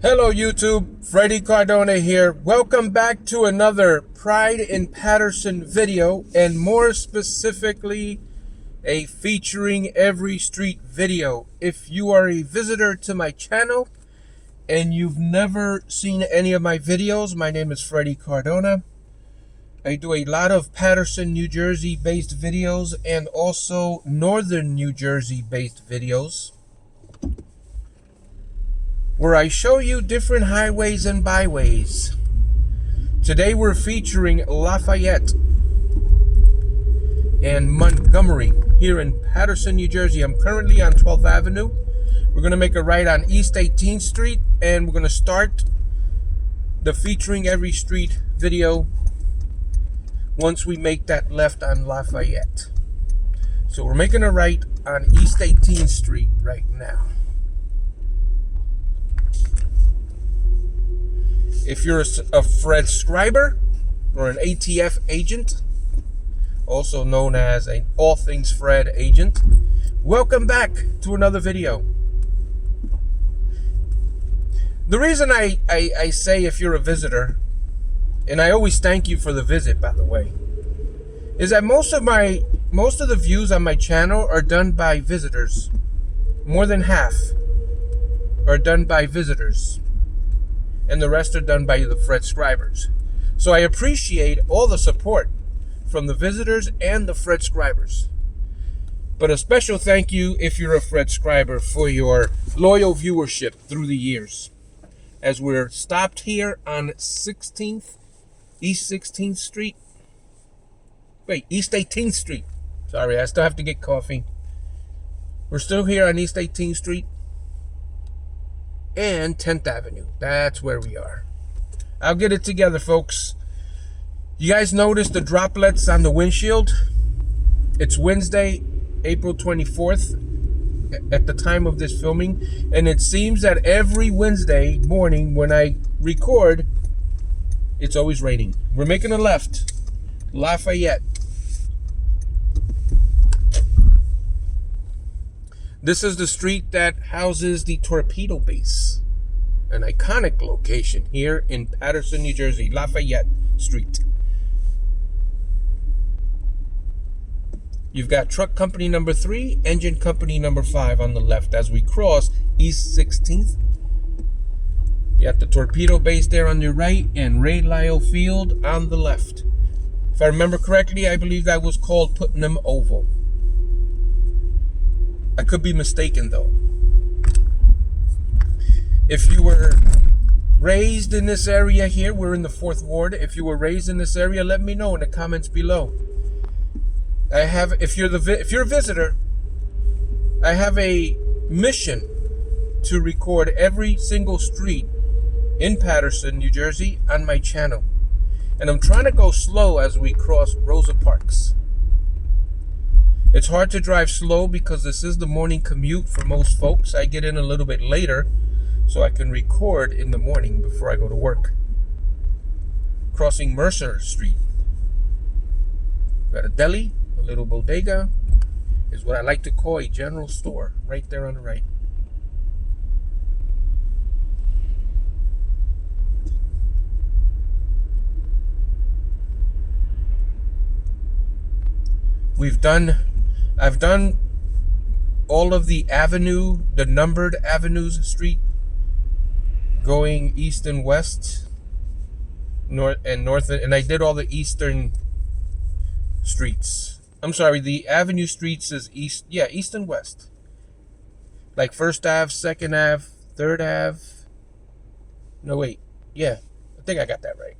Hello YouTube, Freddy Cardona here. Welcome back to another Pride in Paterson video, and more specifically, a featuring every street video. If you are a visitor to my channel and you've never seen any of my videos, my name is Freddy Cardona. I do a lot of Paterson, New Jersey based videos and also Northern New Jersey based videos, where I show you different highways and byways. Today we're featuring Lafayette and Montgomery here in Paterson, New Jersey. I'm currently on 12th Avenue. We're going to make a right on East 18th Street, and we're going to start the featuring every street video once we make that left on Lafayette. So we're making a right on East 18th Street right now. If you're a Fred scriber or an ATF agent, also known as an All Things Fred agent, welcome back to another video. The reason I say if you're a visitor, and I always thank you for the visit, by the way, is that most of the views on my channel are done by visitors. More than half are done by visitors, and the rest are done by the Fred scribers. So I appreciate all the support from the visitors and the Fred scribers. But a special thank you if you're a Fred scriber for your loyal viewership through the years. As we're stopped here on 16th, East 16th Street. Wait, East 18th Street. Sorry, I still have to get coffee. We're still here on East 18th Street and 10th Avenue. That's where we are. I'll get it together, folks. You guys notice the droplets on the windshield? It's Wednesday, April 24th at the time of this filming, and it seems that every Wednesday morning when I record, it's always raining. We're making a left, Lafayette. This is the street that houses the torpedo base, an iconic location here in Paterson, New Jersey, Lafayette Street. You've got truck company number 3, engine company number 5 on the left as we cross East 16th. You got the torpedo base there on your right and Ray Lyle Field on the left. If I remember correctly, I believe that was called Putnam Oval. I could be mistaken though. If you were raised in this area here, we're in the 4th Ward. If you were raised in this area, let me know in the comments below. If you're a visitor, I have a mission to record every single street in Paterson, New Jersey on my channel. And I'm trying to go slow as we cross Rosa Parks. It's hard to drive slow because this is the morning commute for most folks. I get in a little bit later so I can record in the morning before I go to work. Crossing Mercer Street. Got a deli, a little bodega, is what I like to call a general store, right there on the right. I've done all of the avenue, the numbered avenues street, going east and west, north, and I did all the eastern streets. I'm sorry, the avenue streets is east, yeah, east and west. Like 1st Ave, 2nd Ave, 3rd Ave. No, wait, yeah, I think I got that right.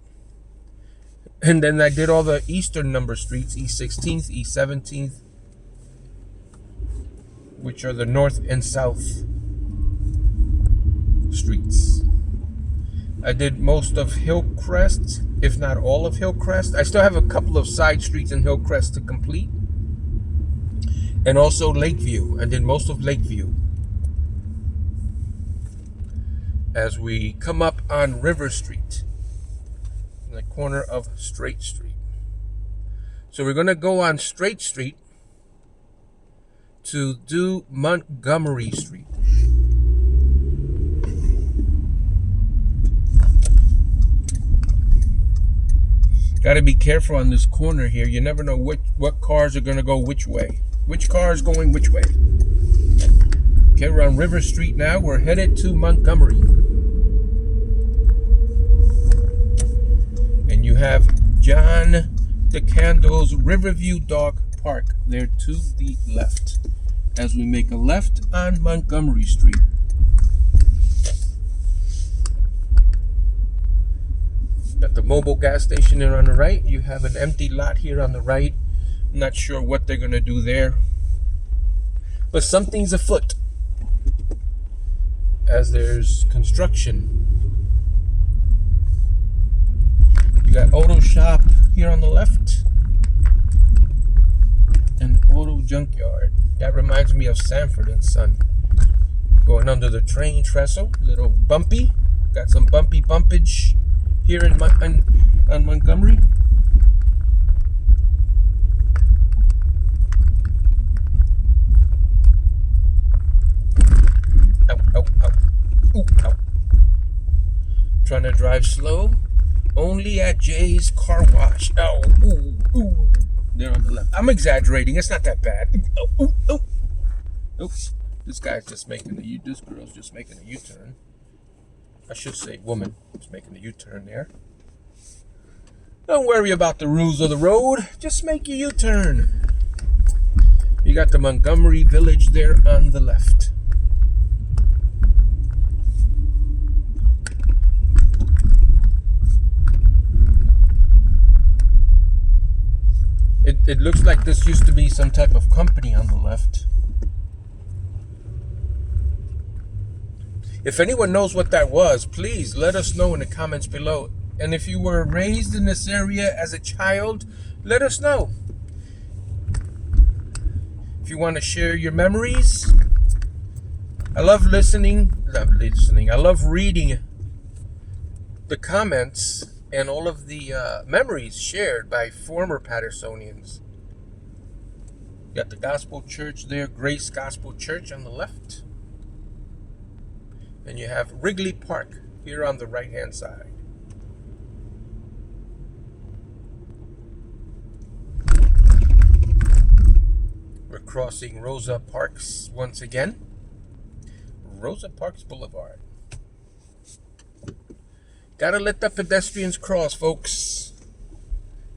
And then I did all the eastern number streets, East 16th, East 17th, which are the north and south streets. I did most of Hillcrest, if not all of Hillcrest. I still have a couple of side streets in Hillcrest to complete. And also Lakeview. I did most of Lakeview. As we come up on River Street, in the corner of Straight Street. So we're going to go on Straight Street to do Montgomery Street. Got to be careful on this corner here. You never know what cars are going to go which way. Which car is going which way. Okay, we're on River Street now. We're headed to Montgomery. And you have John DeCando's Riverview Dog Park there to the left as we make a left on Montgomery Street. Got the mobile gas station there on the right. You have an empty lot here on the right. I'm not sure what they're going to do there, but something's afoot as there's construction. You got auto shop here on the left and auto junkyard. That reminds me of Sanford and Son. Going under the train trestle, little bumpy. Got some bumpage here on Montgomery. Ow. Ooh, ow. Trying to drive slow. Only at Jay's Car Wash. Oh, ooh. There on the left. I'm exaggerating. It's not that bad. Oh. Oops. This girl's just making a U-turn. I should say woman is making a U-turn there. Don't worry about the rules of the road. Just make your U-turn. You got the Montgomery Village there on the left. It looks like this used to be some type of company on the left. If anyone knows what that was, please let us know in the comments below. And if you were raised in this area as a child, let us know. If you want to share your memories, I love listening. I love reading the comments and all of the memories shared by former Patersonians. Got the Gospel Church there, Grace Gospel Church on the left. And you have Wrigley Park here on the right-hand side. We're crossing Rosa Parks once again. Rosa Parks Boulevard. Gotta let the pedestrians cross, folks.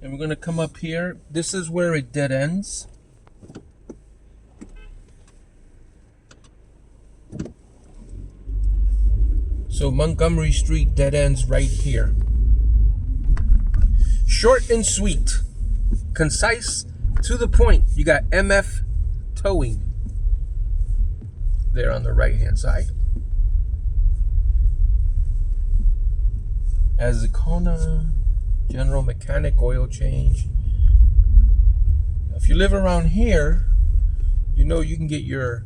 And we're gonna come up here. This is where it dead ends. So Montgomery Street dead ends right here. Short and sweet. Concise, to the point. You got MF Towing there on the right-hand side. Azikona, General Mechanic Oil Change. If you live around here, you know you can get your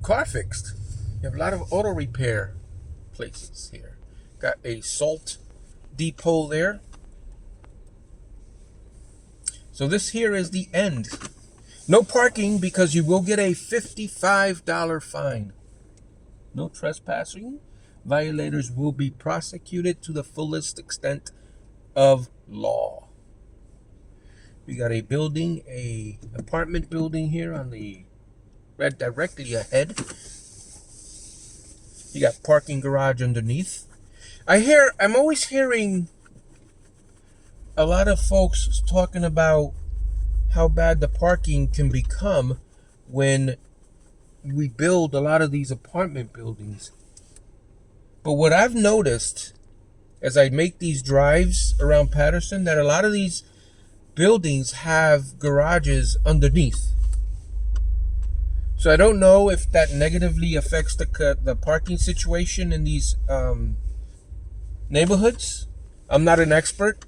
car fixed. You have a lot of auto repair places here. Got a salt depot there. So this here is the end. No parking because you will get a $55 fine. No trespassing. Violators will be prosecuted to the fullest extent of law. We got a building, a apartment building here on the right directly ahead. You got parking garage underneath. I'm always hearing a lot of folks talking about how bad the parking can become when we build a lot of these apartment buildings. But what I've noticed as I make these drives around Paterson, that a lot of these buildings have garages underneath. So I don't know if that negatively affects the parking situation in these neighborhoods. I'm not an expert.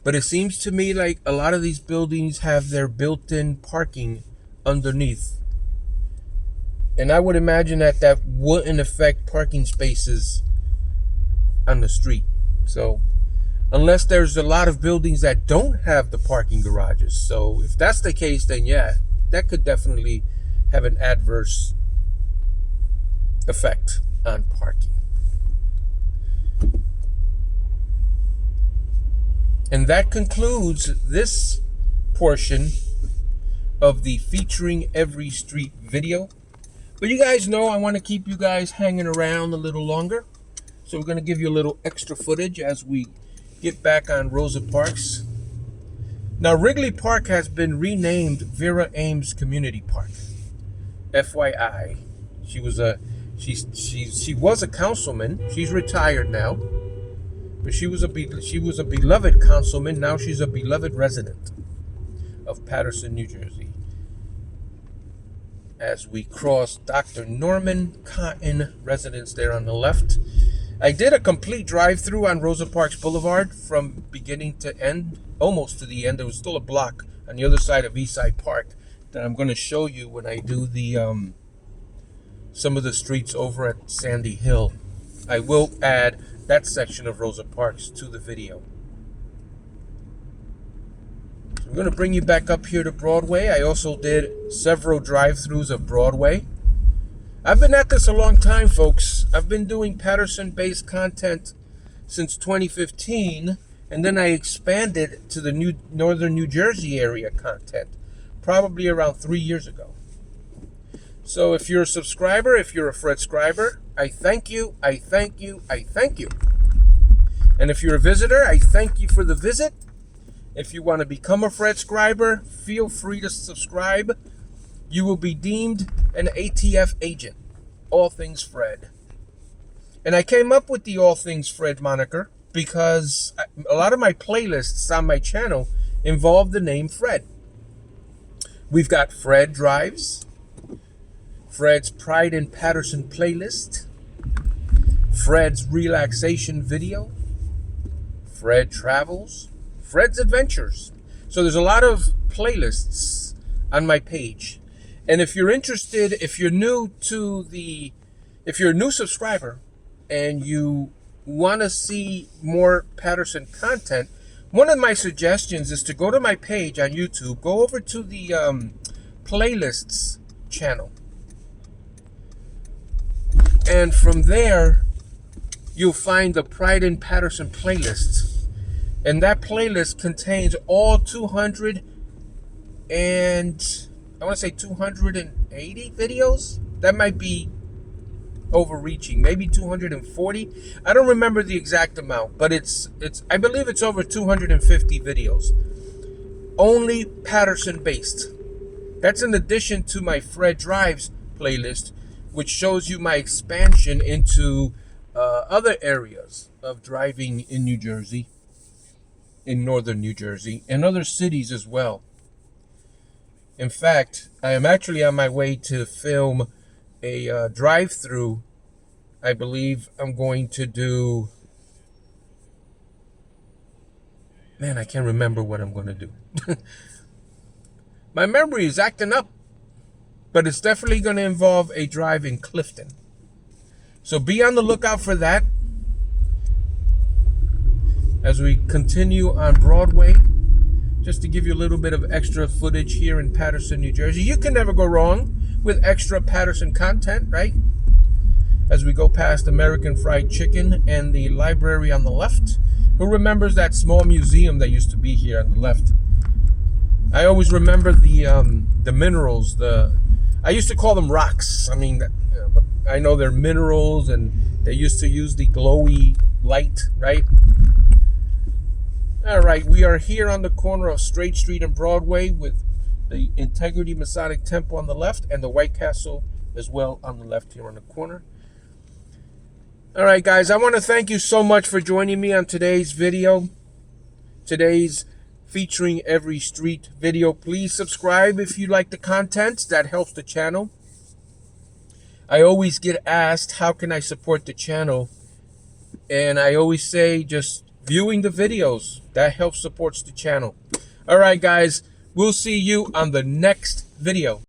But it seems to me like a lot of these buildings have their built-in parking underneath. And I would imagine that wouldn't affect parking spaces on the street. So, unless there's a lot of buildings that don't have the parking garages. So, if that's the case, then yeah, that could definitely have an adverse effect on parking. And that concludes this portion of the featuring every street video. But you guys know I want to keep you guys hanging around a little longer. So we're going to give you a little extra footage as we get back on Rosa Parks. Now, Wrigley Park has been renamed Vera Ames Community Park. FYI, she was a councilman. She's retired now, but she was a beloved councilman. Now she's a beloved resident of Paterson, New Jersey. As we cross Dr. Norman Cotton residence there on the left. I did a complete drive-through on Rosa Parks Boulevard from beginning to end, almost to the end. There was still a block on the other side of Eastside Park that I'm going to show you when I do the some of the streets over at Sandy Hill. I will add that section of Rosa Parks to the video. So I'm going to bring you back up here to Broadway. I also did several drive-throughs of Broadway. I've been at this a long time, folks. I've been doing Paterson-based content since 2015, and then I expanded to the northern New Jersey area content probably around 3 years ago. So if you're a subscriber, if you're a Fred Scriber, I thank you, I thank you, I thank you. And if you're a visitor, I thank you for the visit. If you want to become a Fred Scriber, feel free to subscribe. You will be deemed an ATF agent. All Things Fred. And I came up with the All Things Fred moniker because a lot of my playlists on my channel involve the name Fred. We've got Fred Drives, Fred's Pride in Paterson playlist, Fred's Relaxation video, Fred Travels, Fred's Adventures. So there's a lot of playlists on my page. And if you're interested, if you're a new subscriber and you want to see more Paterson content, one of my suggestions is to go to my page on YouTube, go over to the playlists channel. And from there, you'll find the Pride in Paterson playlist. And that playlist contains all 280 videos. That might be overreaching, maybe 240. I don't remember the exact amount, but I believe it's over 250 videos. Only Paterson based. That's in addition to my Fred Drives playlist, which shows you my expansion into other areas of driving in New Jersey, in northern New Jersey, and other cities as well. In fact, I am actually on my way to film a drive-through. I believe I'm going to do... Man, I can't remember what I'm going to do. My memory is acting up. But it's definitely going to involve a drive in Clifton. So be on the lookout for that. As we continue on Broadway, just to give you a little bit of extra footage here in Paterson, New Jersey. You can never go wrong with extra Paterson content, right? As we go past American Fried Chicken and the library on the left. Who remembers that small museum that used to be here on the left? I always remember the minerals. I used to call them rocks. I mean, but I know they're minerals, and they used to use the glowy light, right? All right, we are here on the corner of Straight Street and Broadway with the Integrity Masonic Temple on the left and the White Castle as well on the left here on the corner. All right, guys, I want to thank you so much for joining me on today's video. Today's featuring every street video. Please subscribe if you like the content. That helps the channel. I always get asked, how can I support the channel? And I always say, just viewing the videos. That helps supports the channel. All right, guys. We'll see you on the next video.